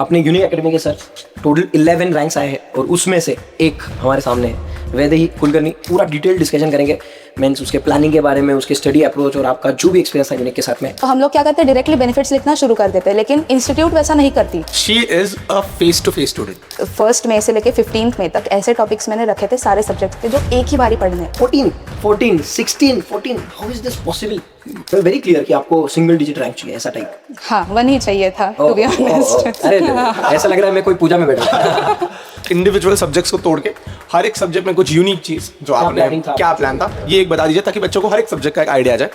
अपने unique academy के sir total 11 ranks आए हैं और उसमें से एक हमारे सामने है वैदेही कुलकर्णी। पूरा डिटेल डिस्कशन करेंगे मीन्स उसके प्लानिंग के बारे में, उसके स्टडी अप्रोच और आपका जो भी एक्सपीरियंस है यूनिक के साथ में। तो हम लोग क्या करते हैं, डायरेक्टली बेनिफिट्स लिखना शुरू कर देते हैं, लेकिन इंस्टीट्यूट वैसा नहीं करती। She is a face to face student. First मई से लेके 15th मई तक ऐसे टॉपिक्स मैंने रखे थे सारे सब्जेक्ट्स के जो एक ही बारी पढ़ने हैं। 14, 16, 14 how is this possible? Very clear कि आपको सिंगल डिजिट रैंक चाहिए, ऐसा टाइप। हाँ, 1 ही चाहिए था टू बी ऑनेस्ट। अरे ऐसा लग रहा है मैं कोई पूजा में बैठा। इंडिविजुअल सब्जेक्ट्स को तोड़ के हर एक सब्जेक्ट में कुछ यूनिक चीज जो आपने क्या प्लान था ये एक बता दीजिए, ताकि बच्चों को हर एक सब्जेक्ट का एक आइडिया आ जाए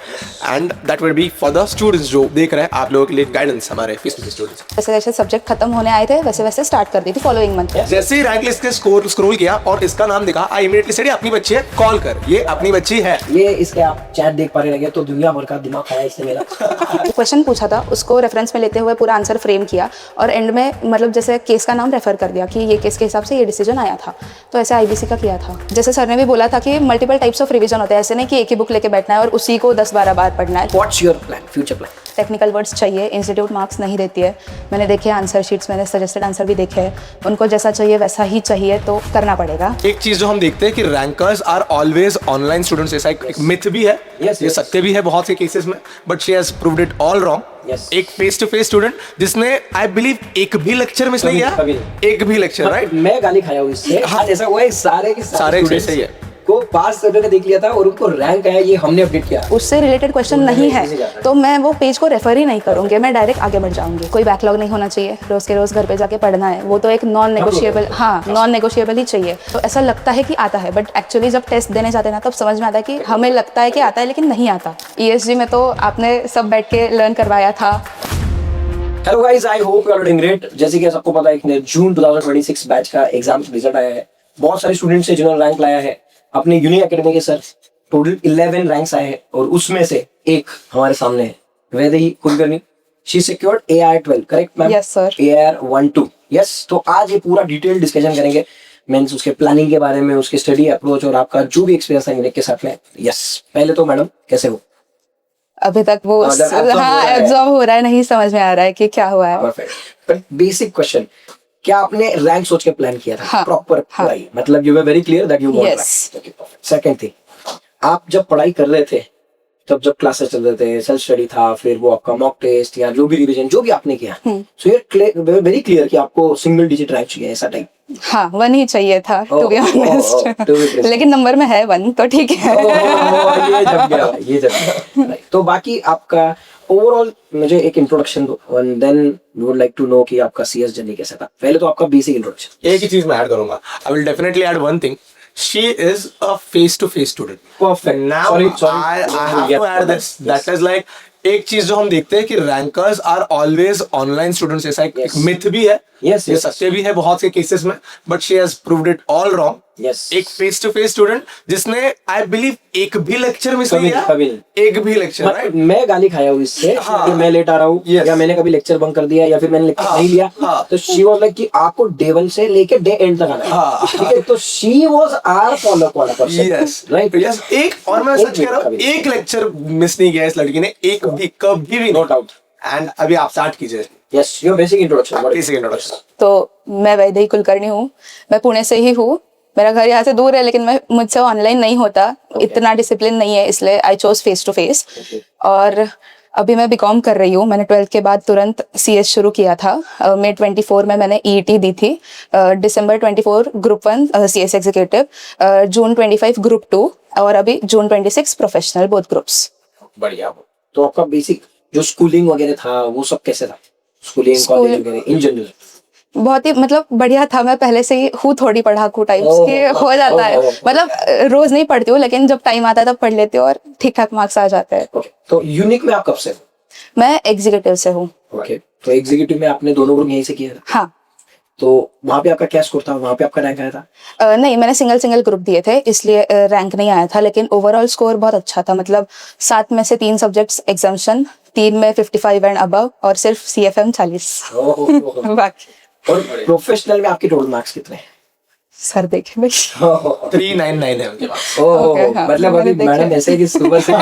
and that will be for the students जो देख रहे हैं आप लोगों के लिए गाइडेंस हमारे फेस टू फेस स्टूडेंट्स। जैसे जैसे सब्जेक्ट खत्म होने आए थे वैसे वैसे स्टार्ट कर दी थी फॉलोइंग मंथ। जैसे ही रैंक लिस्ट के स्क्रॉल किया और इसका नाम दिखा, आई इमीडिएटली सेड अपनी बच्ची है, कॉल कर, ये अपनी बच्ची है। ये इसके आप चैट देख पा रहे हैं तो दुनिया भर का दिमाग खाया इसने मेरा। क्वेश्चन पूछा था, उसको रेफरेंस में लेते हुए पूरा आंसर फ्रेम किया और एंड में मतलब जैसे केस का नाम रेफर कर दिया कि ये केस के हिसाब से ये डिसीजन आया था। तो ऐसे आईबीसी का किया था। जैसे सर ने भी बोला था कि मल्टीपल टाइप्स ऑफ रिवीजन होते हैं, ऐसे नहीं कि एक ही बुक लेके बैठना है और उसी को 10-12 बार पढ़ना है। What's your plan, future plan? Technical words चाहिए, इंस्टीट्यूट मार्क्स नहीं देती है। मैंने देखे आंसर शीट्स, मैंने सजेस्टेड आंसर भी देखे हैं, उनको जैसा चाहिए वैसा ही चाहिए तो करना पड़ेगा। एक चीज जो हम देखते हैं कि rankers are always online students, ऐसा एक मिथ भी है, ये सत्य भी है बहुत से केसेस में, but she has proved it all wrong. एक फेस टू फेस स्टूडेंट जिसने आई बिलीव एक भी लेक्चर मिस नहीं किया, एक भी लेक्चर, राइट? मैं गाली खाया हूँ इससे। हाँ, ऐसा हुआ है सारे के सारे सही है को पास करके देख लिया था और उनको रैंक आया, ये हमने अपडेट किया। उससे रिलेटेड क्वेश्चन नहीं है तो मैं वो पेज को रेफर ही नहीं करूंगी, मैं डायरेक्ट आगे बढ़ जाऊंगी। कोई बैकलॉग नहीं होना चाहिए, रोज के रोज घर पे जाके पढ़ना है, वो तो एक नॉन नेगोशिएबल, हाँ नॉन नेगोशिएबल ही चाहिए। तो ऐसा लगता है कि आता है, बट एक्चुअली जब टेस्ट देने जाते हैं ना तब समझ में आता है कि हमें लगता है कि आता है लेकिन नहीं आता। ESG में तो आपने सब बैठ के लर्न करवाया था। Hello guys, I hope you are doing great. जैसे कि सबको पता है कि जून 2026 बैच का एग्जाम रिजल्ट आया है। बहुत सारे स्टूडेंट्स हैं जिन्होंने रैंक लाया है। अपने यूनिक एकेडमी के सर टोटल 11 रैंक्स आए हैं और उसमें से एक हमारे सामने है Vaidehi Kulkarni. She secured AIR12, correct ma'am? Yes sir. AIR12, yes. तो आज ये पूरा डिटेल डिस्कशन करेंगे मीन्स उसके प्लानिंग के बारे में, उसके स्टडी अप्रोच और आपका जो भी एक्सपीरियंस है यूनिक के साथ में। यस, पहले तो मैडम कैसे हो? अभी तक वो एब्जॉर्ब हो रहा है, नहीं समझ में आ रहा है कि क्या हुआ है। परफेक्ट। बट बेसिक क्वेश्चन, क्या आपने रैंक सोच के प्लान किया था? हाँ, प्रॉपर पढ़ाई, मतलब you were very clear that you want rank. Second thing, आप जब पढ़ाई कर रहे थे तब जब क्लासेस चल रहे थे, सेल्फ स्टडी था, फिर वो आपका मॉक टेस्ट या जो भी रिवीजन जो भी आपने किया, सो ये वेरी क्लियर कि आपको सिंगल डिजिट रैंक चाहिए, ऐसा टाइप? हाँ, 1 ही चाहिए था टू बी ऑनेस्ट, लेकिन नंबर में है 1 तो ठीक है। ये जम गया, ये जम गया। तो बाकी आपका ओवरऑल मुझे एक इंट्रोडक्शन दो and then we would like to know कि आपका CS जर्नी कैसा था। पहले तो आपका बेसिक इंट्रोडक्शन। एक ही चीज मैं ऐड करूंगा, I will definitely add one thing, she is a face to face student. Perfect. Now sorry. I have to add this. That is like एक चीज जो हम देखते हैं कि rankers are always online students, ऐसा एक मिथ भी है, ये सत्य भी है बहुत से केसेस में, but she has proved it all wrong. एक फेस टू फेस स्टूडेंट जिसने आई बिलीव एक भी लेक्चर मिस नहीं किया, एक भी लेक्चर, राइट? मैं गाली खाया हूँ इससे कि मैं लेट आ रहा हूँ या मैंने कभी लेक्चर बंक कर दिया या फिर मैंने लेक्चर नहीं लिया। तो शी वाज लाइक कि आपको डे 1 से लेके डे एंड तक आना है, ठीक है? तो she was our follow person, yes right? Yes. एक और मैं सच कह रहा हूँ, एक लेक्चर मिस नहीं किया इस लड़की ने, एक भी, कभी भी, नो डाउट। एंड अभी आप स्टार्ट कीजिए। Yes, your basic introduction. Basic introduction. तो मैं वैदेही कुलकर्णी हूँ, मैं पुणे से ही हूँ। मेरा घर यहाँ से दूर है लेकिन मैं मुझसे ऑनलाइन नहीं होता, इतना डिसिप्लिन नहीं है, इसलिए I chose face to face. और अभी मैं BCom कर रही हूँ। मैंने 12th के बाद तुरंत CS शुरू किया था। मई 24 में मैंने EET दी थी, दिसंबर 24 ग्रुप 1 CS एग्जीक्यूटिव, जून 25 ग्रुप 2 और अभी जून 26 प्रोफेशनल, बोथ ग्रुप्स। बढ़िया। तो आपका बेसिक जो स्कूलिंग वगैरह था वो सब कैसे था? स्कूलिंग, कॉलेज वगैरह इन जनरल? बहुत ही मतलब बढ़िया था। मैं पहले से ही हूँ थोड़ी पढ़ाकू टाइप्स की, हो जाता है, मतलब रोज नहीं पढ़ती हूँ लेकिन जब टाइम आता है तब पढ़ लेती हूँ और ठीक ठाक मार्क्स आ जाते हैं। तो यूनिक में आप कब से हो? मैं एग्जीक्यूटिव से हूँ। ओके, तो एग्जीक्यूटिव में आपने दोनों ग्रुप यहीं से किया था? हाँ। तो वहाँ पे आपका क्या स्कोर था? वहाँ पे आपका रैंक आया था? नहीं, मैंने सिंगल ग्रुप दिए थे इसलिए रैंक नहीं आया था, लेकिन ओवरऑल स्कोर बहुत अच्छा था। मतलब 7 में से 3 सब्जेक्ट्स एग्जाम्शन, 3 में 55 एंड अबव और सिर्फ CFM 40। बाकी और प्रोफेशनल में आपके टोटल मार्क्स कितने हैं? सर देखे भाई 399 है उनके पास। Okay, हाँ, मतलब अभी मैंने देखा मैडम है। ऐसे कि सुबह से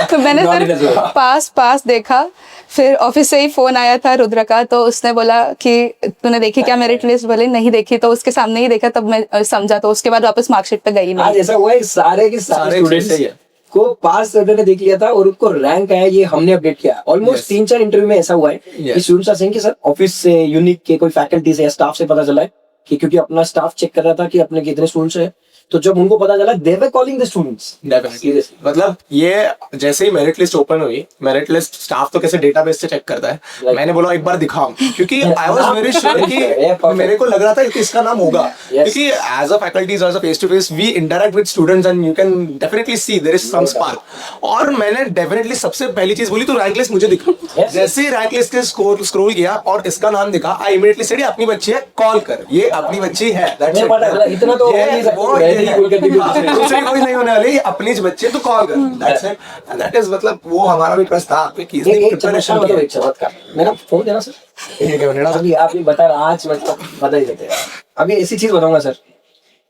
तो मैंने Knowledge सर है। पास देखा, फिर ऑफिस से ही फोन आया था रुद्र का, तो उसने बोला कि तूने देखी क्या मेरिट लिस्ट? बोले नहीं देखी, तो उसके सामने ही देखा, तब मैं समझा, तो उसके बाद वापस मार्कशीट पे गई आज नहीं। ऐसा हुआ है सारे के सारे सारे स्टूडेंट्स चीज़ सही है। को पास सर्वे ने देख लिया था और उनको रैंक आया, ये हमने अपडेट किया। Almost Yes. 3-4 इंटरव्यू में ऐसा हुआ है कि Yes. स्टूडेंट्स आर सेइंग कि सर ऑफिस से, यूनिक के कोई फैकल्टी से या स्टाफ से पता चला है कि, क्योंकि अपना स्टाफ चेक कर रहा था कि अपने कितने स्टूडेंट्स हैं, तो जब उनको पता चला they were calling the students. Definitely, मतलब ये जैसे ही मेरिट लिस्ट ओपन हुई, मेरिट लिस्ट स्टाफ तो कैसे डेटाबेस से चेक करता है, मैंने बोला एक बार दिखाओ, क्योंकि आई वाज वेरी श्योर कि मेरे को लग रहा था कि इसका नाम होगा, क्योंकि as a faculties, as a face to face we interact with students and you can definitely see there is some spark. और मैंने डेफिनेटली सबसे पहली चीज बोली तो रैंक लिस्ट मुझे दिखा। जैसे ही रैंक लिस्ट के स्क्रॉल किया और इसका नाम दिखा, आई इमीडिएटली सेड अपनी बच्ची है, कॉल कर, ये अपनी बच्ची है। दैट्स मुझे पता है, इतना तो हो नहीं सकता, दूसरी कोई नहीं होने वाली, अपनी बच्चे तो कॉल कर। That's it, and that is मतलब वो हमारा भी ट्रस्ट था आप पे कि इसने एक प्रिपरेशन चमत्कार, मतलब की। एक चमत्कार। मेरा फोन देना सर, ठीक है मेरा अभी आप ये बता रहे, आज मतलब बता ही देते हैं। अभी ऐसी चीज बताऊंगा सर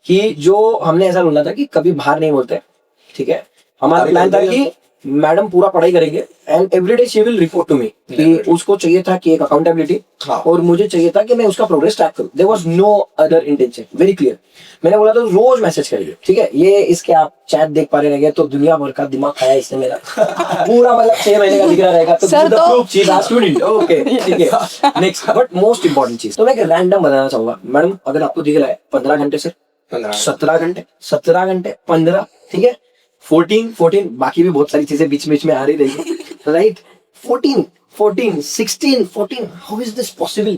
कि जो हमने ऐसा बोला था कि कभी बाहर नहीं बोलते, ठीक है। हमारा अभी प्लान था करते कि मैडम पूरा पढ़ाई करेंगे and every day she will report to me, कि उसको चाहिए था कि एक अकाउंटेबिलिटी, हाँ। और मुझे चाहिए था कि मैं उसका प्रोग्रेस ट्रैक करूं। There was no other intention, very clear. मैंने बोला तो रोज मैसेज करिए, ठीक है। ये इसके आप चैट देख पा रहे रहेंगे तो दुनिया भर का दिमाग खाया इसने मेरा पूरा, मतलब 6 महीने का दिख रहा रहेगा तो सर, तो- स्टूडेंट ओके, ठीक है। नेक्स्ट बट मोस्ट इंपॉर्टेंट चीज, तो मैं एक रैंडम बताना चाहूंगा मैडम, अगर आपको दिख रहा है 15 घंटे से 17 घंटे, 17 घंटे 15, ठीक है, 14, बाकी भी बहुत सारी चीजें बीच बीच में आ रही रहेगी, right. 14, 16, 14, how is this possible?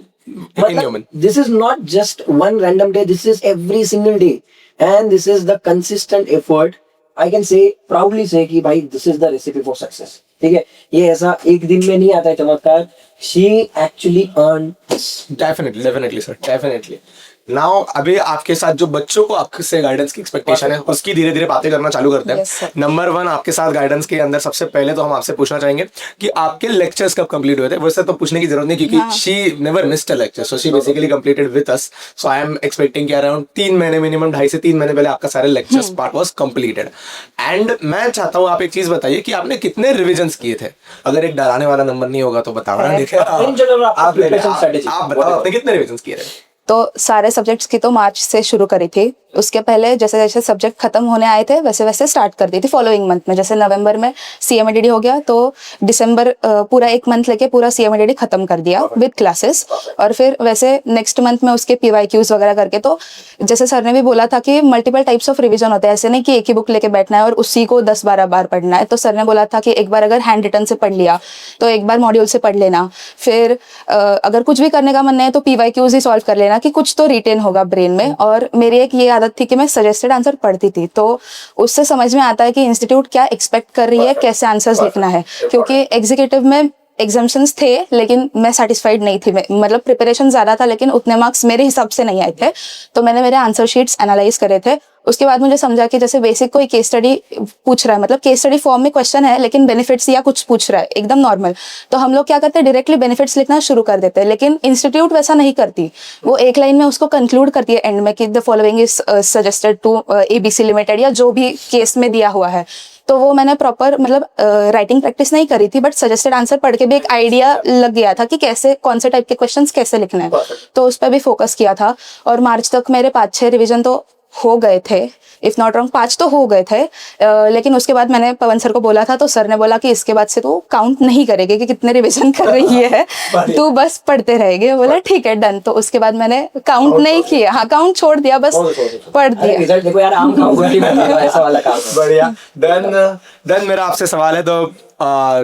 Inhuman. This is not just one random day, this is every single day, and this is the consistent effort. I can say proudly say कि भाई this is the recipe for success, ठीक है। ये ऐसा एक दिन में नहीं आता है चमत्कार। She actually earned this. Definitely sir, definitely. Now अभी आपके साथ जो बच्चों को आपसे गाइडेंस की एक्सपेक्टेशन है, उसकी धीरे धीरे बातें करना चालू करते हैं। Yes, sir. नंबर 1 आपके साथ गाइडेंस के अंदर सबसे पहले तो हम आपसे पूछना चाहेंगे कि आपके लेक्चर्स कब कंप्लीट हुए थे। वैसे तो पूछने की जरूरत नहीं, क्योंकि she never missed a lecture, so she basically completed with us. So I am expecting कि अराउंड 3 महीने, मिनिमम 2.5 से 3 महीने पहले आपका सारे lectures part was completed. And मैं चाहता हूँ आप एक चीज बताइए कि आपने कितने रिविजन्स किए थे। अगर एक डराने वाला नंबर नहीं होगा तो बताना, ठीक है। In general, आपका preparation strategy, आप बताओ आपने कितने रिविजन्स किए थे। तो सारे सब्जेक्ट्स की तो मार्च से शुरू करी थी। उसके पहले जैसे जैसे सब्जेक्ट खत्म होने आए थे वैसे वैसे स्टार्ट कर दी थी फॉलोइंग मंथ में। जैसे नवंबर में सीएमएडीडी हो गया तो दिसंबर पूरा 1 मंथ लेके पूरा सीएमएडीडी खत्म कर दिया विद क्लासेस। और फिर वैसे नेक्स्ट मंथ में उसके पीवाईक्यूज वगैरह करके, तो जैसे सर ने भी बोला था कि मल्टीपल टाइप्स ऑफ रिविजन होते हैं, ऐसे नहीं कि एक ही बुक लेके बैठना है और उसी को 10-12 बार पढ़ना है। तो सर ने बोला था कि एक बार अगर हैंड रिटन से पढ़ लिया तो एक बार मॉड्यूल से पढ़ लेना, फिर अगर कुछ भी करने का मन नहीं है तो पीवाईक्यूज ही सॉल्व कर लेना कि कुछ तो रिटेन होगा ब्रेन में। और मेरी एक ये आदत थी कि मैं सजेस्टेड आंसर पढ़ती थी, तो उससे समझ में आता है कि इंस्टीट्यूट क्या एक्सपेक्ट कर रही है, कैसे आंसर्स लिखना है। क्योंकि एग्जीक्यूटिव में एग्जाम्शंस थे लेकिन मैं सेटिस्फाइड नहीं थी। मतलब प्रिपरेशन ज़्यादा था लेकिन उतने मार्क्स मेरे हिसाब से नहीं आए थे। तो मैंने मेरे आंसर शीट्स एनालाइज करे थे। उसके बाद मुझे समझा कि जैसे बेसिक कोई केस स्टडी पूछ रहा है, मतलब केस स्टडी फॉर्म में क्वेश्चन है लेकिन बेनिफिट्स या कुछ पूछ रहा है एकदम नॉर्मल, तो हम लोग क्या करते हैं डायरेक्टली बेनिफिट्स लिखना शुरू कर देते हैं। लेकिन इंस्टीट्यूट वैसा नहीं करती, वो एक लाइन में उसको कंक्लूड करती है एंड में कि the following is suggested to ABC limited या जो भी केस में दिया हुआ है। तो वो मैंने प्रॉपर मतलब राइटिंग प्रैक्टिस नहीं करी थी, बट सजेस्टेड आंसर पढ़ के भी एक आइडिया लग गया था कि कैसे कौन से टाइप के क्वेश्चंस कैसे लिखने हैं, तो उस पर भी फोकस किया था। और मार्च तक मेरे 5-6 रिवीजन तो हो गए थे, इफ नॉट रॉन्ग 5 तो हो गए थे। लेकिन उसके बाद मैंने पवन सर को बोला था तो सर ने बोला कि इसके बाद से तू काउंट नहीं करेगी कि कितने रिवीजन कर रही है, तू बस पढ़ते रहेगी। बोला ठीक है डन। तो उसके बाद मैंने काउंट नहीं किया, हाँ काउंट छोड़ दिया, बस पढ़ दिया। रिजल्ट देखो यार, आम खाओ गोली मत खाओ, ऐसा वाला काम है। बढ़िया। देन मेरा आपसे सवाल है तो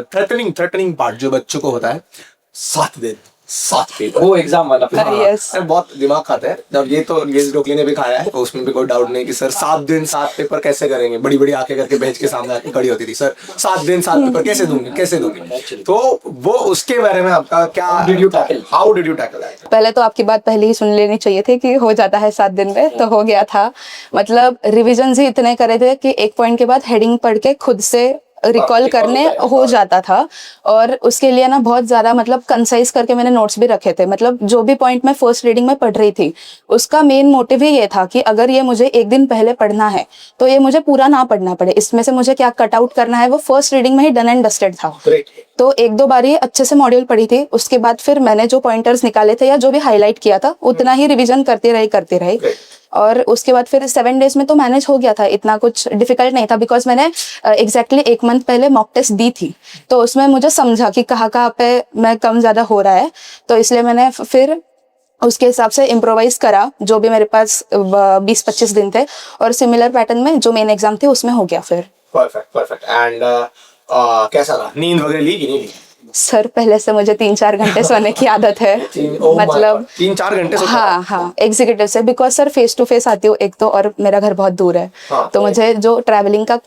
थ्रेटनिंग पार्ट जो बच्चों को होता है, 7 दिन 7 पेपर, वो एग्जाम वाला हाँ, yes. बहुत दिमाग खाता है। और ये तो ये डोकली ने भी खाया है, तो उसमें भी कोई डाउट नहीं कि सर 7 दिन 7 पेपर कैसे करेंगे। बड़ी बड़ी आंखें करके बेंच के सामने आके खड़ी होती थी, सर 7 दिन 7 पेपर कैसे दूंगी। तो वो उसके बारे में आपका क्या, how did you tackle that? पहले तो आपकी बात पहले ही सुन लेनी चाहिए थी कि हो जाता है 7 दिन में, तो हो गया था। मतलब रिविजन ही इतने करे थे कि एक पॉइंट के बाद हेडिंग पढ़ के खुद से रिकॉल करने हो जाता था। और उसके लिए ना बहुत ज़्यादा मतलब कंसाइज करके मैंने नोट्स भी रखे थे। मतलब जो भी पॉइंट मैं फर्स्ट रीडिंग में पढ़ रही थी उसका मेन मोटिव ही ये था कि अगर ये मुझे एक दिन पहले पढ़ना है तो ये मुझे पूरा ना पढ़ना पड़े, इसमें से मुझे क्या कट आउट करना है वो फर्स्ट रीडिंग में ही डन एंड डस्टेड था। तो एक दो बार ही अच्छे से मॉड्यूल पढ़ी थी, उसके बाद फिर मैंने जो पॉइंटर्स निकाले थे या जो भी हाईलाइट किया था उतना ही रिवीजन करते रही। और उसके बाद फिर 7 डेज में तो मैनेज हो गया था, इतना कुछ डिफिकल्ट नहीं था। बिकॉज मैंने एग्जैक्टली 1 मंथ पहले मॉक टेस्ट दी थी, तो उसमें मुझे समझा कि कहाँ पे मैं कम ज़्यादा हो रहा है, तो इसलिए मैंने फिर उसके हिसाब से इम्प्रोवाइज करा। जो भी मेरे पास 20-25 दिन थे और सिमिलर पैटर्न में जो मेन एग्जाम थे उसमें हो गया फिर। परफेक्ट। एंड कैसा रहा, नींद वगैरह ली कि नहीं ली? सर पहले से मुझे 3-4 घंटे सोने की आदत है। मतलब 3-4 घंटे सोते? हाँ एग्जीक्यूटिव से। Because sir face to face आती हूँ एक तो, और मेरा घर बहुत दूर है। तो मुझे जो ट्रैवलिंग का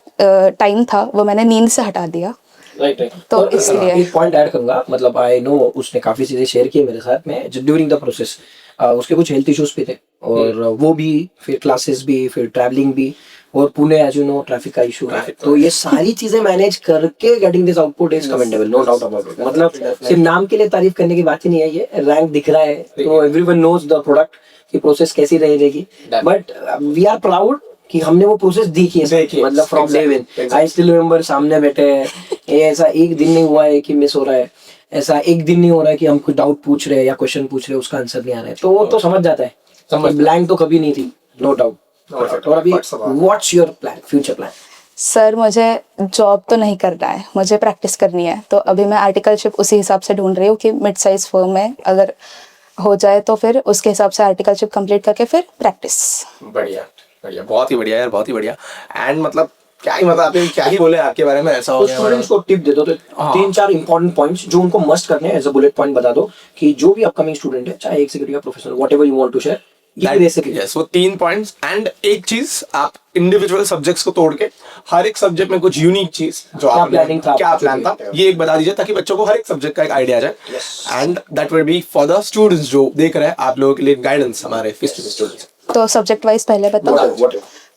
टाइम था वो मैंने नींद से हटा दिया। राइट। तो इसलिए एक पॉइंट ऐड करूंगा, मतलब आई नो उसने काफी चीजें शेयर की मेरे साथ में ड्यूरिंग द प्रोसेस। उसके कुछ हेल्थ इश्यूज भी थे और वो भी, फिर क्लासेस भी, फिर ट्रैवलिंग भी, और Pune as you know traffic का इशू है। तो ये सारी चीजें मैनेज करके getting this output is commendable, no doubt about it. मतलब सिर्फ नाम के लिए तारीफ करने की बात ही नहीं है, ये रैंक दिख रहा है तो एवरीवन नोज द प्रोडक्ट की प्रोसेस कैसी रहेगी। बट वी आर प्राउड कि हमने वो प्रोसेस देखी है, मतलब from day one. I still remember सामने बैठे हैं, ये ऐसा एक दिन नहीं हुआ है कि मिस हो रहा है, ऐसा एक दिन नहीं हो रहा है कि हम कुछ डाउट पूछ रहे हैं या क्वेश्चन पूछ रहे हैं उसका आंसर नहीं आ रहा है, तो वो तो समझ जाता है। ब्लैंक तो कभी नहीं थी, नो डाउट। और अभी what's your plan, future plan? Sir मुझे जॉब तो नहीं करना है, मुझे प्रैक्टिस करनी है। तो अभी मैं आर्टिकलशिप उसी हिसाब से ढूंढ रही हूँ कि मिड साइज फर्म में अगर हो जाए तो फिर उसके हिसाब से आर्टिकलशिप कंप्लीट करके फिर प्रैक्टिस। बढ़िया, बहुत ही बढ़िया यार, बहुत ही बढ़िया। एंड मतलब क्या ही, मतलब आपने क्या ही बोले आपके बारे में, ऐसा हो गया। स्टूडेंट्स को टिप दे दो, तो 3-4 इंपॉर्टेंट पॉइंट्स जो उनको मस्ट करने हैं एज अ बुलेट पॉइंट बता दो कि जो भी अपकमिंग स्टूडेंट है, चाहे एग्जीक्यूटिव या professional, whatever you want to share, yes, वो 3 पॉइंट्स। एंड एक चीज, आप इंडिविजुअल सब्जेक्ट्स को तोड़ के हर एक सब्जेक्ट में कुछ यूनिक चीज जो आप क्या प्लान था ये एक बता दीजिए, ताकि बच्चों को हर एक सब्जेक्ट का एक आइडिया आ जाए। And that will be for the students जो देख रहे हैं आप लोगों के लिए गाइडेंस, हमारे फेस टू फेस स्टूडेंट्स। तो सब्जेक्ट वाइज पहले बताओ।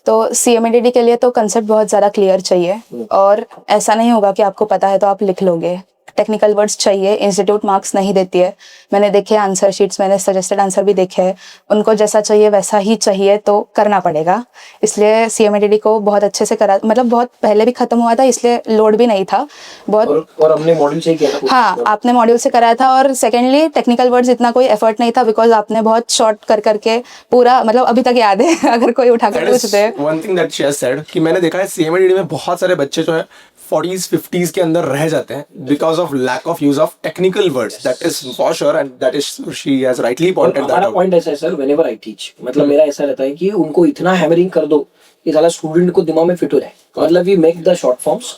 तो CMADD के लिए तो कंसेप्ट बहुत ज़्यादा क्लियर चाहिए, और ऐसा नहीं होगा कि आपको पता है तो आप लिख लोगे। टेक्निकल वर्ड्स चाहिए, इंस्टीट्यूट मार्क्स नहीं देती है। मैंने देखे आंसर शीट्स, मैंने सजेस्टेड आंसर भी देखे हैं, उनको जैसा चाहिए वैसा ही चाहिए तो करना पड़ेगा। इसलिए CMADD को बहुत अच्छे से करा, मतलब बहुत पहले भी खत्म हुआ था इसलिए लोड भी नहीं था बहुत। और हमने मॉड्यूल से किया था। हाँ, आपने मॉड्यूल से कराया था। और सेकेंडली टेक्निकल वर्ड्स इतना कोई एफर्ट नहीं था, बिकॉज आपने बहुत शॉर्ट करके पूरा, मतलब अभी तक याद है अगर कोई उठा कर पूछते हैं। One thing that she has said कि मैंने देखा है CMADD में बहुत सारे बच्चे जो है 40s 50s के अंदर रह जाते हैं because of lack of use of technical words. That is for sure, and that is she has rightly pointed that out. Point ऐसा है सर, व्हेनेवर आई टीच, मतलब मेरा ऐसा रहता है कि उनको इतना हैमरिंग कर दो कि साला स्टूडेंट को दिमाग में फिट हो जाए। मतलब we make the short forms,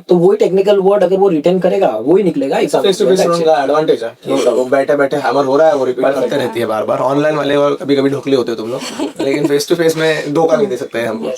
तो वही टेक्निकल वर्ड अगर वो रिटर्न करेगा वही निकलेगा। फेस टू फेस का एडवांटेज है, वो बैठे बैठे हैमर हो रहा है, वो रिपीट करते रहती है बार बार। ऑनलाइन वाले कभी कभी ढोकले होते हो तुम लोग, लेकिन फेस टू फेस में धोखा नहीं दे सकते हम।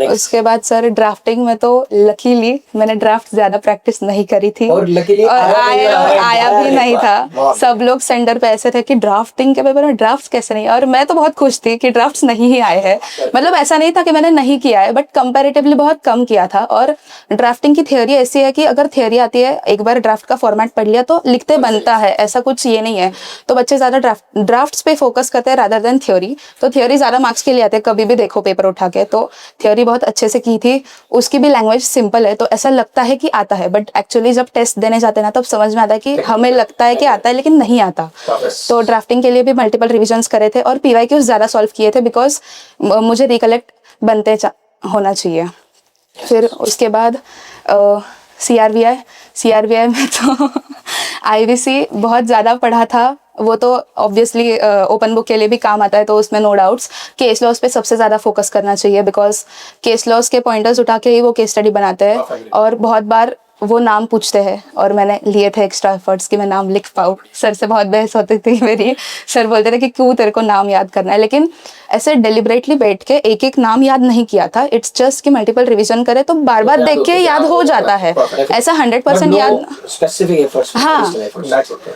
उसके बाद सर ड्राफ्टिंग में तो लकीली मैंने ड्राफ्ट ज्यादा प्रैक्टिस नहीं करी थी, और लकीली आया भी नहीं था। सब लोग सेंटर पे ऐसे थे कि ड्राफ्टिंग के पेपर में ड्राफ्ट कैसे नहीं, और मैं तो बहुत खुश थी कि ड्राफ्ट्स नहीं ही आए हैं। मतलब ऐसा नहीं था कि मैंने नहीं किया है, बट कंपैरेटिवली बहुत कम किया था। और ड्राफ्टिंग की थ्योरी ऐसी है कि अगर थ्योरी आती है, एक बार ड्राफ्ट का फॉर्मेट पढ़ लिया तो लिखते बनता है, ऐसा कुछ ये नहीं है। तो बच्चे ज्यादा ड्राफ्ट्स पे फोकस करते हैं रादर देन थ्योरी। तो थ्योरी ज्यादा मार्क्स के लिए आते हैं, कभी भी देखो पेपर उठा के। तो थ्योरी बहुत अच्छे से की थी, उसकी भी लैंग्वेज सिंपल है, तो ऐसा लगता है कि आता है, बट एक्चुअली जब टेस्ट देने जाते हैं ना तब समझ में आता है कि हमें लगता है कि आता है लेकिन नहीं आता। तो ड्राफ्टिंग के लिए भी मल्टीपल रिविजन्स करे थे और PYQs ज़्यादा सॉल्व किए थे, बिकॉज मुझे रिकलेक्ट बनते होना चाहिए। फिर उसके बाद CRVI में तो IVC बहुत ज़्यादा पढ़ा था, वो तो ऑब्वियसली ओपन बुक के लिए भी काम आता है, तो उसमें नो डाउट्स। केस लॉस पे सबसे ज़्यादा फोकस करना चाहिए, बिकॉज केस लॉस के पॉइंटर्स उठा के ही वो केस स्टडी बनाते हैं, और बहुत बार वो नाम पूछते हैं, और मैंने लिए थे एक्स्ट्रा एफर्ट्स कि मैं नाम लिख पाऊँ। सर से बहुत बहस होती थी मेरी, सर बोलते थे कि क्यों तेरे को नाम याद करना है, लेकिन ऐसे डेलिबरेटली बैठ के एक एक नाम याद नहीं किया था। इट्स जस्ट कि मल्टीपल रिवीजन करे तो बार बार देख के याद हो जाता है, ऐसा 100% याद। हाँ,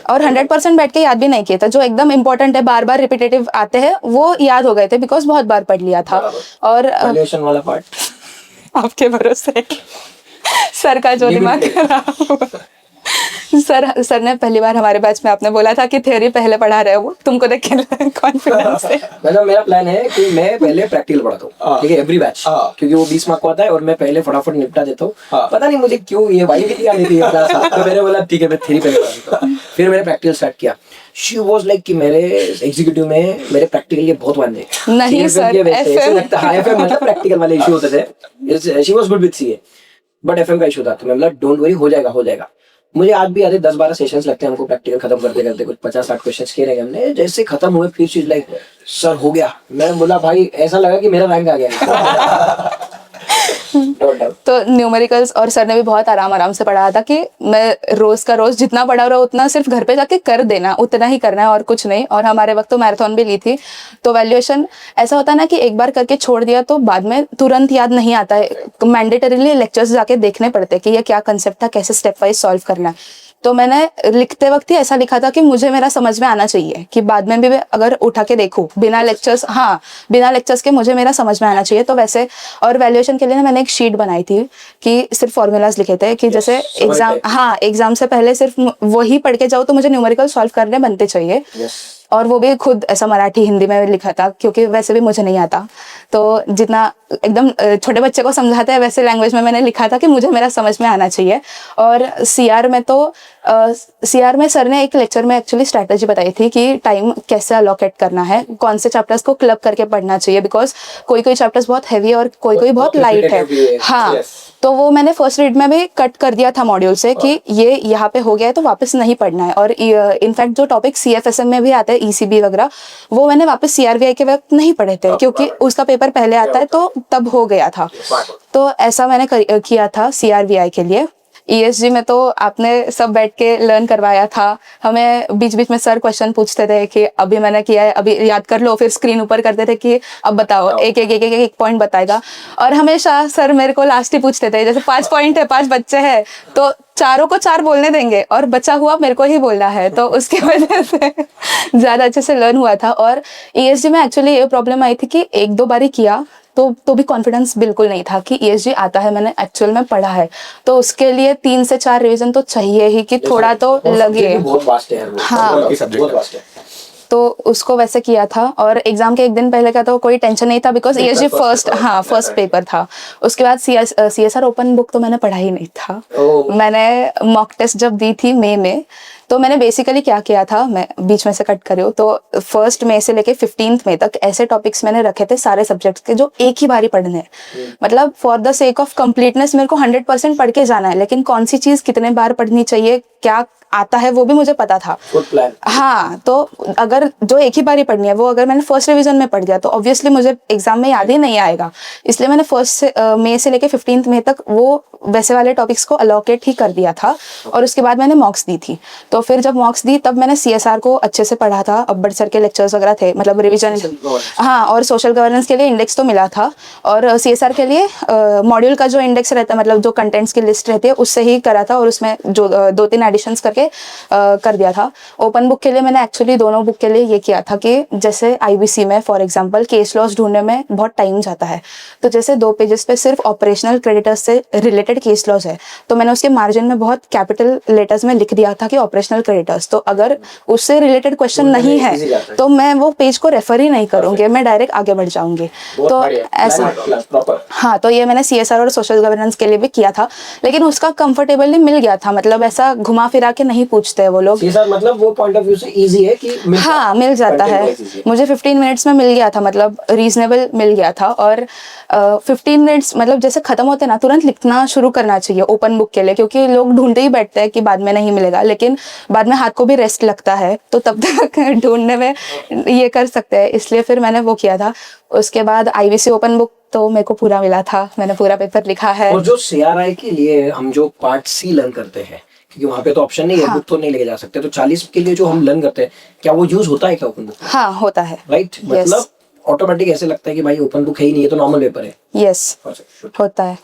और 100% बैठ के याद भी नहीं किया था। जो एकदम इंपॉर्टेंट है, बार बार रिपीटेटिव आते हैं, वो याद हो गए थे बिकॉज बहुत बार पढ़ लिया था। और वाला पार्ट आपके भरोसे सर का जो दिमाग खराब। सर ने पहली बार हमारे बैच में आपने बोला था कि थ्योरी पहले पढ़ा रहे हो, तुमको देख के कॉन्फिडेंस है। मतलब मेरा प्लान है कि मैं पहले प्रैक्टिकल पढ़ाता हूँ, ठीक है, एवरी बैच, क्योंकि वो 20 मार्क का होता है और मैं पहले फटाफट निपटा देता हूँ। पता नहीं मुझे क्यों ये वाली भी आनी थी क्लास, तो मैंने बोला ठीक है मैं थ्योरी पहले पढ़ा देता हूँ। फिर मैंने प्रैक्टिकल स्टार्ट किया। शी वाज लाइक कि मेरे एग्जीक्यूटिव में मेरे प्रैक्टिकल ये बहुत वन है। नहीं सर, एफएम मतलब प्रैक्टिकल वाले इशू होते थे। She was good with CA, but FM का इशू था, तो मैं बोला डोंट वरी, हो जाएगा। मुझे आज भी याद है 10-12 सेशंस लगते हैं हमको प्रैक्टिकल खत्म करते करते, कुछ 50-60 क्वेश्चंस किए रहे हमने। जैसे खत्म हुए फिर चीज लाइक सर हो गया, मैं बोला भाई ऐसा लगा कि मेरा रैंक आ गया। तो न्यूमेरिकल्स और सर ने भी बहुत आराम से पढ़ाया था कि मैं रोज का रोज जितना पढ़ा रहा उतना सिर्फ घर पे जाके कर देना, उतना ही करना है और कुछ नहीं। और हमारे वक्त तो मैराथन भी ली थी, तो वैल्यूएशन ऐसा होता है ना कि एक बार करके छोड़ दिया तो बाद में तुरंत याद नहीं आता है, मैंडेटरीली लेक्चर्स जाके देखने पड़ते हैं कि ये क्या कंसेप्ट था, कैसे स्टेप वाइज सॉल्व करना है। तो मैंने लिखते वक्त ही ऐसा लिखा था कि मुझे मेरा समझ में आना चाहिए, कि बाद में भी मैं अगर उठा के देखूं बिना लेक्चर्स के मुझे मेरा समझ में आना चाहिए। तो वैसे, और वैल्यूएशन के लिए ना मैंने एक शीट बनाई थी कि सिर्फ फॉर्मूलाज लिखे थे कि जैसे एग्जाम से पहले सिर्फ वही पढ़ के जाओ तो मुझे न्यूमेरिकल सॉल्व करने बनते चाहिए। और वो भी खुद ऐसा मराठी हिंदी में लिखा था, क्योंकि वैसे भी मुझे नहीं आता, तो जितना एकदम छोटे बच्चे को समझाते हैं वैसे लैंग्वेज में मैंने लिखा था कि मुझे मेरा समझ में आना चाहिए। और सीआर में सर ने एक लेक्चर में एक्चुअली स्ट्रैटेजी बताई थी कि टाइम कैसे अलोकेट करना है, कौन से चैप्टर्स को क्लब करके पढ़ना चाहिए, बिकॉज कोई चैप्टर्स बहुत हैवी है और कोई बहुत लाइट है। हाँ, तो वो मैंने फर्स्ट रीड में भी कट कर दिया था मॉड्यूल से कि ये यहाँ पे हो गया है तो वापस नहीं पढ़ना है। और इनफैक्ट जो टॉपिक सीएफएसएम में भी आता है, ईसीबी वगैरह, वो मैंने वापस सीआरवीआई के वक्त नहीं पढ़े थे, क्योंकि उसका पेपर पहले आता है तो तब हो गया था। तो ऐसा मैंने किया था सीआरवीआई के लिए। ईएसजी में तो आपने सब बैठ के लर्न करवाया था हमें, बीच बीच में सर क्वेश्चन पूछते थे कि अभी मैंने किया है, अभी याद कर लो, फिर स्क्रीन ऊपर करते थे कि अब बताओ, एक पॉइंट बताएगा। और हमेशा सर मेरे को लास्ट ही पूछते थे, जैसे 5 पॉइंट है, 5 बच्चे हैं तो चारों को 4 बोलने देंगे और बचा हुआ मेरे को ही बोलना है, तो उसकी वजह से ज़्यादा अच्छे से लर्न हुआ था। और ईएसजी में एक्चुअली ये प्रॉब्लम आई थी कि 1-2 बारी किया तो भी कॉन्फिडेंस बिल्कुल नहीं था कि ईएसजी आता है, मैंने एक्चुअल में पढ़ा है, तो उसके लिए 3 से 4 रिवीजन तो चाहिए ही कि थोड़ा तो लगे। बहुत वास्ट है, हाँ, बहुत वास्ट है। तो उसको वैसे किया था। और एग्जाम के एक दिन पहले का तो कोई टेंशन नहीं था, बिकॉज ईएसजी फर्स्ट पेपर था। उसके बाद सीएसआर ओपन बुक तो मैंने पढ़ा ही नहीं था। मैंने मॉक टेस्ट जब दी थी मई में, तो मैंने बेसिकली क्या किया था, मैं बीच में से कट कर रही हूँ, तो 1 मई से लेके 15 मई तक ऐसे टॉपिक्स मैंने रखे थे सारे सब्जेक्ट्स के जो एक ही बारी पढ़ने हैं। मतलब for the sake of completeness मेरे को 100% पढ़ के जाना है, लेकिन कौन सी चीज कितने बार पढ़नी चाहिए, क्या आता है, वो भी मुझे पता था। हाँ, तो अगर जो एक ही बारी पढ़नी है वो अगर मैंने फर्स्ट रिवीजन में पढ़ दिया तो ऑब्वियसली मुझे एग्जाम में याद ही नहीं आएगा। इसलिए मैंने 1 मई से लेके 15 मई तक वो वैसे वाले टॉपिक्स को अलोकेट ही कर दिया था। और उसके बाद मैंने मॉक्स दी थी, तो फिर जब मॉक्स दी तब मैंने सीएसआर को अच्छे से पढ़ा था। अब्बड़ सर के लेक्चर्स वगैरह थे, मतलब रिवीजन। हाँ, और सोशल गवर्नेंस के लिए इंडेक्स तो मिला था, और सीएसआर के लिए मॉड्यूल का जो इंडेक्स रहता है, मतलब जो कंटेंट्स की लिस्ट रहती है, उससे ही करा था, और उसमें जो 2-3 एडिशंस करके कर दिया था। ओपन बुक के लिए मैंने एक्चुअली दोनों बुक के लिए ये किया था कि जैसे आईबीसी में फॉर एग्जांपल केस लॉस ढूंढने में बहुत टाइम जाता है, तो जैसे 2 पेजेस पे सिर्फ ऑपरेशनल क्रेडिटर्स से रिलेटेड केस लॉस है, तो मैंने उसके मार्जिन में बहुत कैपिटल लेटर्स में लिख दिया था कि ऑपरेशनल क्रेडिटर्स, तो अगर उससे रिलेटेड क्वेश्चन नहीं है तो मैं वो पेज को रेफर ही नहीं करूंगी, मैं डायरेक्ट आगे बढ़ जाऊंगी। तो ऐसा, हाँ, तो ये मैंने सीएसआर और सोशल गवर्नेंस के लिए भी किया था, लेकिन उसका कंफर्टेबली मिल गया था, मतलब ऐसा घुमा फिरा के नहीं पूछते हैं वो लोग। मतलब वो पॉइंट ऑफ व्यू से इजी है कि मिल जाता है। मुझे 15 मिनट्स में मिल गया था, मतलब रीजनेबल मिल गया था। और 15 मिनट्स मतलब जैसे खत्म होते ना तुरंत लिखना शुरू करना चाहिए ओपन बुक के लिए, क्योंकि लोग ढूंढते ही बैठते हैं कि बाद में नहीं मिलेगा, लेकिन बाद में हाथ को भी रेस्ट लगता है, तो तब तक ढूंढने में ये कर सकते हैं, इसलिए फिर मैंने वो किया था। उसके बाद आईबीसी ओपन बुक तो मेरे को पूरा मिला था, मैंने पूरा पेपर लिखा है। और जो सीआरआई के लिए हम जो पार्ट सी लर्न करते हैं, क्योंकि वहाँ पे तो ऑप्शन नहीं है, बुक तो नहीं लेके जा सकते, तो 40 के लिए जो हम लर्न करते हैं, क्या वो यूज होता है क्या ओपन बुक? हाँ, होता है, राइट, मतलब ऑटोमेटिक ऐसे लगता है कि भाई ओपन बुक है ही नहीं, ये तो नॉर्मल पेपर है। यस, होता है।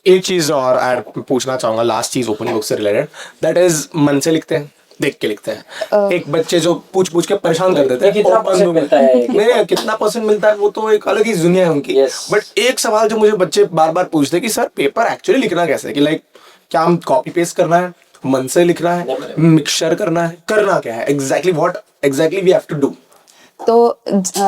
एक चीज और ऐड पूछना चाहूंगा, लास्ट चीज ओपन बुक से रिलेटेड, दैट इज मन से लिखते हैं देख के लिखते हैं। एक बच्चे जो पूछ पूछ के परेशान कर देते हैं, कितना परसेंट मिलता है? नहीं, कितना परसेंट मिलता है वो तो एक अलग ही दुनिया है उनकी। बट एक सवाल जो मुझे बच्चे बार बार पूछते हैं कि सर पेपर एक्चुअली लिखना कैसे है, कि लाइक क्या हम कॉपी पेस्ट करना है, मन से लिखना है, मिक्सचर करना है, करना क्या है exactly, what exactly we have to do? तो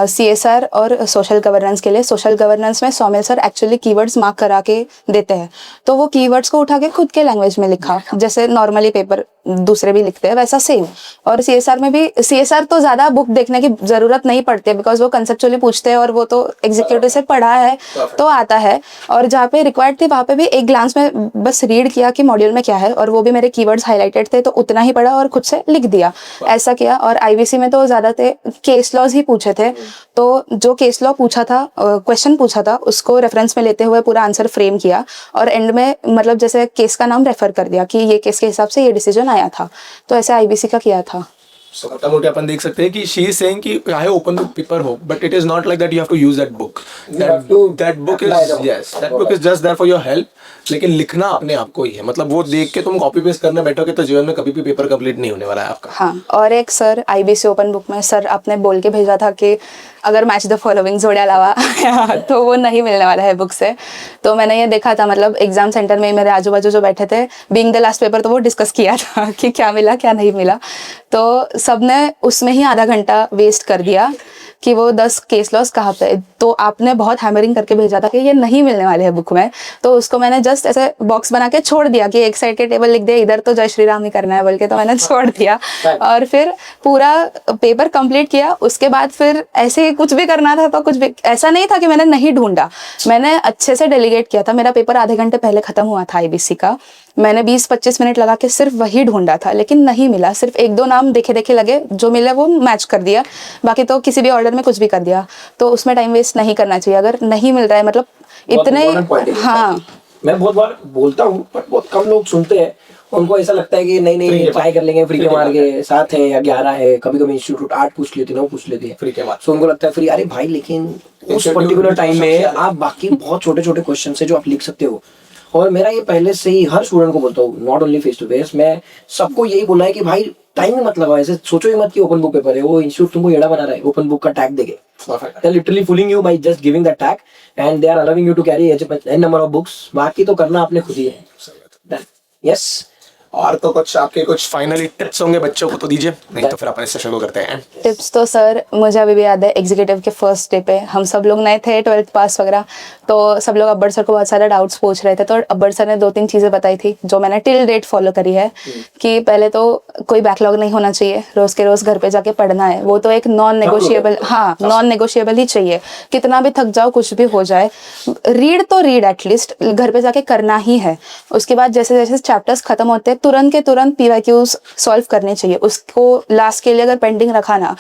CSR और सोशल गवर्नेंस के लिए, सोशल गवर्नेंस में Saumya sir actually keywords mark करा के देते हैं, तो वो कीवर्ड्स को उठा के खुद के लैंग्वेज में लिखा, जैसे नॉर्मली पेपर दूसरे भी लिखते हैं वैसा सेम। और CSR में भी, CSR तो ज़्यादा बुक देखने की ज़रूरत नहीं पड़ती है, बिकॉज वो कंसेप्चुअली पूछते हैं और वो तो एग्जीक्यूटिव से पढ़ा है तो आता है। और जहाँ पे रिक्वायर्ड थी वहाँ पे भी एक ग्लांस में बस रीड किया कि मॉड्यूल में क्या है, और वो भी मेरे कीवर्ड्स हाईलाइटेड थे तो उतना ही पढ़ा और खुद से लिख दिया, ऐसा किया। और IBC में तो ज़्यादातर केस लॉज ही पूछे थे, तो जो केस लॉ पूछा था, क्वेश्चन पूछा था, उसको रेफरेंस में लेते हुए पूरा आंसर फ्रेम किया, और एंड में मतलब जैसे केस का नाम रेफर कर दिया कि ये केस के हिसाब से ये डिसीजन आया था, तो ऐसे IBC का किया था। So, मोटा मोटी अपन देख सकते हैं कि she is saying कि चाहे open book paper हो, but it is not like that you have to use that book. That book is, yes, that book is just there for your help. लेकिन लिखना अपने आप को ही है, मतलब वो देख के तुम कॉपी पेस्ट करने बैठोगे तो जीवन में कभी भी पेपर कंप्लीट नहीं होने वाला है आपका। हाँ, और एक सर IBC ओपन बुक में सर आपने बोल के भेजा था कि अगर मैच द फॉलोइंग जोड़िया लावा तो वो नहीं मिलने वाला है बुक से। तो मैंने ये देखा था, मतलब एग्जाम सेंटर में मेरे आजू बाजू जो बैठे थे, बीइंग द लास्ट पेपर, तो वो डिस्कस किया था कि क्या मिला क्या नहीं मिला, तो सबने उसमें ही आधा घंटा वेस्ट कर दिया कि वो 10 केस लॉस कहाँ पे। तो आपने बहुत हैमरिंग करके भेजा था कि ये नहीं मिलने वाले हैं बुक में, तो उसको मैंने जस्ट ऐसे बॉक्स बना के छोड़ दिया कि एक साइड के टेबल लिख दिया, इधर तो जय श्री राम ही करना है बोल के, तो मैंने छोड़ दिया। और फिर पूरा पेपर कंप्लीट किया। उसके बाद फिर ऐसे कुछ भी करना था तो कुछ भी, ऐसा नहीं था कि मैंने नहीं ढूंढा, मैंने अच्छे से डेलीगेट किया था। मेरा पेपर आधे घंटे पहले खत्म हुआ था IBC का, मैंने 20-25 मिनट लगा के सिर्फ वही ढूंढा था, लेकिन नहीं मिला। सिर्फ 1-2 नाम देखे देखे लगे, जो मिले वो मैच कर दिया, बाकी तो किसी भी ऑर्डर में कुछ भी कर दिया। तो उसमें टाइम वेस्ट नहीं करना चाहिए अगर नहीं मिल रहा है, मतलब इतने। हाँ, मैं बहुत बार बोलता हूँ पर बहुत कम लोग सुनते हैं, उनको ऐसा लगता है कि नहीं ट्राई कर लेंगे, फ्री के मार के 7 है या 11 है, कभी कभी इंस्टीट्यूट 8 पूछ लेती है, 9 पूछ लेती है फ्री के बाद, सो उनको लगता है फ्री। अरे भाई, लेकिन उस पर्टिकुलर टाइम में आप बाकी बहुत छोटे छोटे क्वेश्चन है जो आप लिख सकते हो। और मेरा ये पहले से ही हर स्टूडेंट को बोलता हूँ, not only face to face, मैं सबको यही बोला है कि भाई टाइम ही मत लगाओ, ऐसे सोचो ही मत कि ओपन बुक पेपर है, वो इंस्टीट्यूट तुमको एड़ा बना रहा है ओपन बुक का टैग देके। They're literally fooling you by just giving that tag and they are allowing you to carry n number of books. बाकी तो करना आपने खुद ही है। Yes. और तो कुछ आपके कुछ फाइनली टिप्स होंगे बच्चों को तो दीजिए, नहीं तो फिर अपन इस सेशन को करते हैं। टिप्स तो सर मुझे अभी भी याद है, एग्जीक्यूटिव के फर्स्ट डे पे हम सब लोग नए थे, 12th पास वगैरह, तो सब लोग अब्बर सर को बहुत सारे डाउट्स पूछ रहे थे। तो अब्बर सर ने 2-3 चीज़ें बताई थी जो मैंने टिल डेट फॉलो करी है, कि पहले तो कोई बैकलॉग नहीं होना चाहिए, रोज़ के रोज़ घर पे जाके पढ़ना है, वो तो एक नॉन नेगोशिएबल, हाँ नॉन नेगोशिएबल ही चाहिए। कितना भी थक जाओ, कुछ भी हो जाए, रीड तो रीड एटलीस्ट घर पे जाके करना ही है। उसके बाद जैसे जैसे चैप्टर्स खत्म होते हैं तुरंत के तुरंत PYQs सॉल्व करने चाहिए। उसको लास्ट के लिए अगर पेंडिंग रखा ना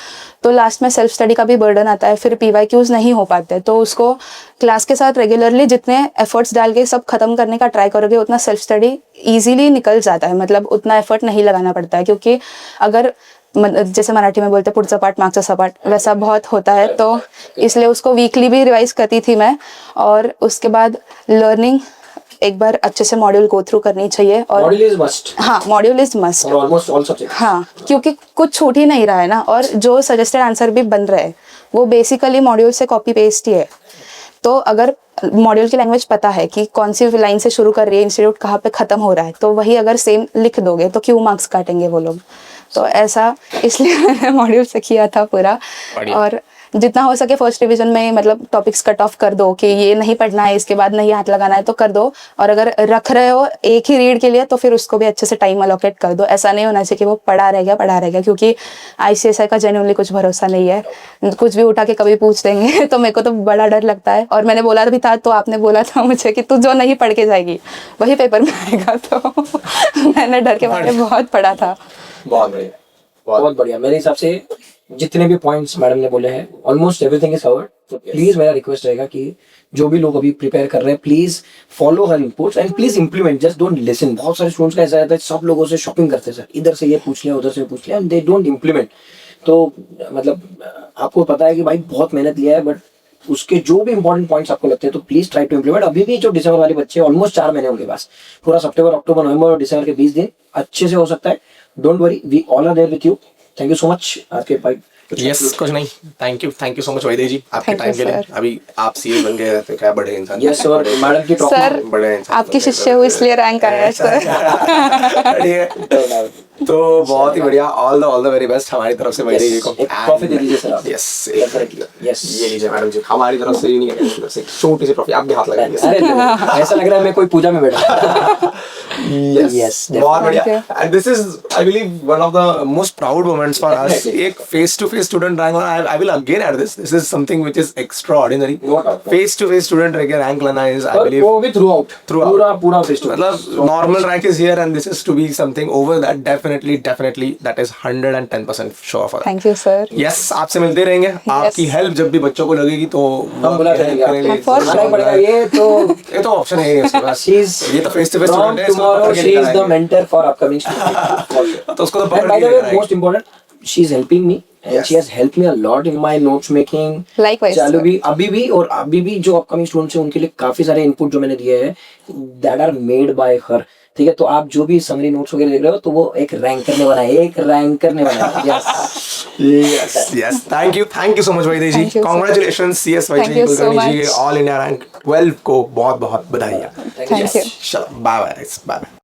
तो लास्ट में सेल्फ स्टडी का भी बर्डन आता है, फिर PYQs नहीं हो पाते। तो उसको क्लास के साथ रेगुलरली जितने एफर्ट्स डाल के सब खत्म करने का ट्राई करोगे उतना सेल्फ स्टडी ईजिली निकल जाता है, मतलब उतना एफर्ट नहीं लगाना पड़ता है। क्योंकि अगर जैसे मराठी में बोलते पुढचा पाठ मागचा सपाट, वैसा बहुत होता है, तो इसलिए उसको वीकली भी रिवाइज करती थी मैं। और उसके बाद लर्निंग एक बार अच्छे से मॉड्यूल गो थ्रू करनी चाहिए। और मॉड्यूल इज मस्ट। हाँ, module is must almost all subjects. हाँ, क्योंकि कुछ छूट ही नहीं रहा है ना, और जो सजेस्टेड आंसर भी बन रहे हैं वो बेसिकली मॉड्यूल से कॉपी पेस्ट ही है। तो अगर मॉड्यूल की लैंग्वेज पता है कि कौन सी लाइन से शुरू कर रही है, इंस्टीट्यूट कहाँ पे खत्म हो रहा है, तो वही अगर सेम लिख दोगे तो क्यों मार्क्स काटेंगे वो लोग। तो ऐसा इसलिए मैंने मॉड्यूल से किया था पूरा। और जितना हो सके फर्स्ट रिवीजन में मतलब टॉपिक्स कट ऑफ कर दो कि ये नहीं पढ़ना है, इसके बाद नहीं हाथ लगाना है तो कर दो। और अगर रख रहे हो एक ही रीड के लिए तो फिर उसको भी अच्छे से टाइम अलोकेट कर दो। ऐसा नहीं होना चाहिए कि वो पढ़ा रह गया, क्योंकि ICSI का जेन्युइनली कुछ भरोसा नहीं है, कुछ भी उठा के कभी पूछ देंगे तो मेरे को तो बड़ा डर लगता है। और मैंने बोला भी था, तो आपने बोला था मुझे कि तू जो नहीं पढ़ के जाएगी वही पेपर में आएगा, तो मैंने डर के बारे में बहुत पढ़ा था। बहुत बढ़िया, बहुत बढ़िया। मेरे हिसाब से जितने भी पॉइंट्स मैडम ने बोले हैं ऑलमोस्ट एवरीथिंग इज कवर्ड। तो प्लीज मेरा रिक्वेस्ट रहेगा कि जो भी लोग अभी प्रिपेयर कर रहे हैं please follow her inputs and please implement, just don't listen. बहुत सारे स्टूडेंट्स का ऐसा रहता है, सब लोगों से शॉपिंग करते हैं, सर इधर से ये पूछ लिया उधर से पूछ लिया, एंड दे डोंट इंप्लीमेंट। तो मतलब आपको पता है कि भाई बहुत मेहनत लिया है, बट उसके जो भी इंपॉर्टेंट पॉइंट्स आपको लगते हैं तो प्लीज ट्राई टू इम्प्लीमेंट। अभी भी जो दिसंबर वाले बच्चे ऑलमोस्ट 4 महीने उनके पास, पूरा सितंबर अक्टूबर नवंबर और दिसंबर के 20 दिन अच्छे से हो सकता है। Don't worry, we all are there with you. Thank you so much आपके भाई। यस कुछ नहीं, thank you so much Vaidehi ji आपके Thank you, टाइम के लिए। sir. अभी आप सीए बन गए तो क्या बड़े इंसान। यस और मैडम की सर बड़े इंसान आपकी बन गए शिष्य हूँ इसलिए रैंक आया है सर। बढ़िया। तो बहुत ही बढ़िया, ऑल द वेरी बेस्ट हमारी तरफ से वैदेही जी को। एक ट्रॉफी दे दीजिए सर आप। यस यस ये लीजिए मैडम जी, हमारी तरफ से नहीं है, तरफ से एक छोटी सी ट्रॉफी आप भी हाथ लगा दीजिए। अरे नहीं, ऐसा लग रहा है मैं कोई पूजा में बैठा। Yes, बहुत बढ़िया। And this is, I believe, one of the most proud moments for us. एक face-to-face student rank, और I will again add this. This is something which is extraordinary. Face-to-face student rank लाना is, I believe, वो भी throughout पूरा festival, मतलब normal rank is here and this is to be something over that. Definitely, that is 110% sure for that. Thank you sir. Yes, आपसे मिलते रहेंगे। आपकी help जब भी बच्चों को लगेगी तो हम बुलाते रहेंगे आपको। For आना ही पड़ेगा। ये तो ऑप्शन है नहीं उसके पास। ये तो face-to-face student है, इसको tomorrow पकड़ के she is the निकालेंगे। mentor for upcoming students। तो उसको तो And पकड़ by के the way, निकालेंगे। most important, she is helping me and Yes. she has helped me a lot in my notes making। Likewise, चालू sir. भी अभी भी जो अपकमिंग स्टूडेंट्स हैं उनके लिए काफी सारे इनपुट जो मैंने दिए हैं that are made by her। ठीक है, तो आप जो भी समरी नोट्स वगैरह देख रहे हो तो वो एक रैंकर ने बनाया है। Yes. Thank you so much Vaidehi Thank ji. you, sir. Congratulations CS Thank Vaidehi you so Kulkarni ji, much. All India rank 12 को बहुत बहुत बधाई। Thank you. चलो बाय बाय।